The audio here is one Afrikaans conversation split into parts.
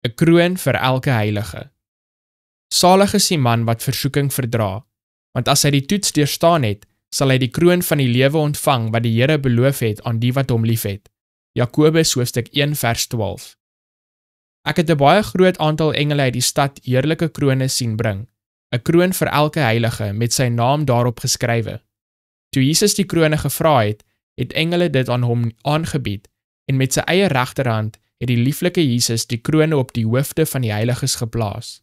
'n kroon vir elke heilige. Salig is die man wat versoeking verdra, want as hy die toets deurstaan het, sal hy die kroon van die lewe ontvang wat die Here beloof het aan die wat hom liefhet. Jakobus hoofstuk 1 vers 12. Ek het 'n baie groot aantal engele uit die stad heerlike krone sien bring, 'n kroon vir elke heilige met sy naam daarop geskrywe. Toe Jesus die krone gevra het, het engele dit aan hom aangebied, en met sy eie regterhand het die lieflike Jesus die krone op die hoofde van die heiliges geplaas.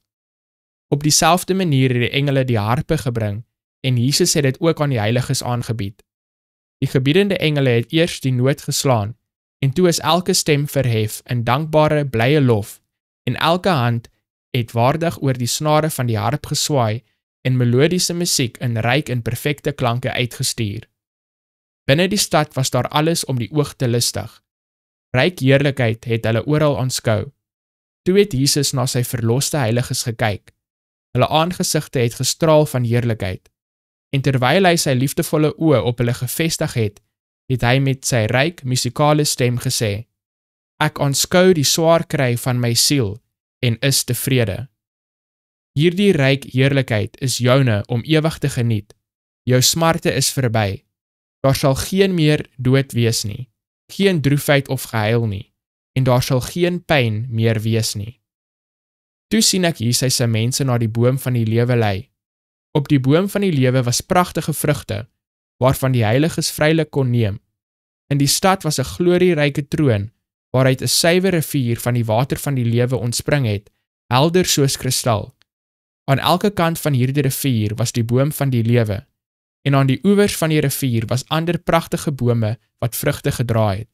Op dieselfde manier het die engele die harpe gebring, en Jesus het dit ook aan die heiliges aangebied. Die gebiedende engele het eers die noot geslaan, en toe is elke stem verhef in dankbare, blye lof, en elke hand het waardig oor die snare van die harp geswaai en melodiese musiek in ryk en perfekte klanke uitgestuur. Binne die stad was daar alles om die oog te lustig. Ryk heerlikheid het hulle oral aanskou. Toe het Jesus na sy verloste heiliges gekyk. Hulle aangesigte het gestraal van heerlikheid. En terwyl hy sy liefdevolle oë op hulle gefestig het hy met sy ryk musikale stem gesê: Ek aanskou die swaar kry van my siel en is tevrede. Hierdie ryk heerlikheid is joune om ewig te geniet. Jou smarte is verby. Daar sal geen meer dood wees nie, geen droefheid of gehuil nie, en daar sal geen pyn meer wees nie. Toe sien ek Jesus se mense na die boom van die lewe lei. Op die boom van die lewe was pragtige vrugte, waarvan die heiliges vrylik kon neem. In die stad was 'n glorieryke troon, waaruit 'n suiwer rivier van die water van die lewe ontspring het, helder soos kristal. Aan elke kant van hierdie rivier was die boom van die lewe, en aan die oewers van die rivier was ander pragtige bome wat vrugte gedra het.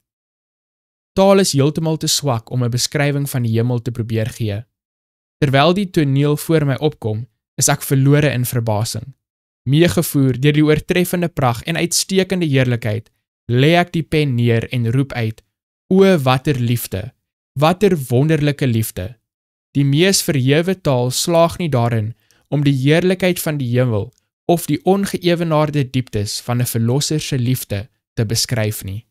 Taal is heeltemal te swak om 'n beskrywing van die hemel te probeer gee. Terwyl die toneel voor my opkom, is ek verlore in verbasing. Meegevoer deur die oortreffende pragt en uitstekende heerlikheid, lê ek die pen neer en roep uit: O, watter liefde, watter wonderlike liefde! Die mees verhewe taal slaag nie daarin om die heerlikheid van die hemel of die ongeëwenaarde dieptes van 'n verlosser se liefde te beskryf nie.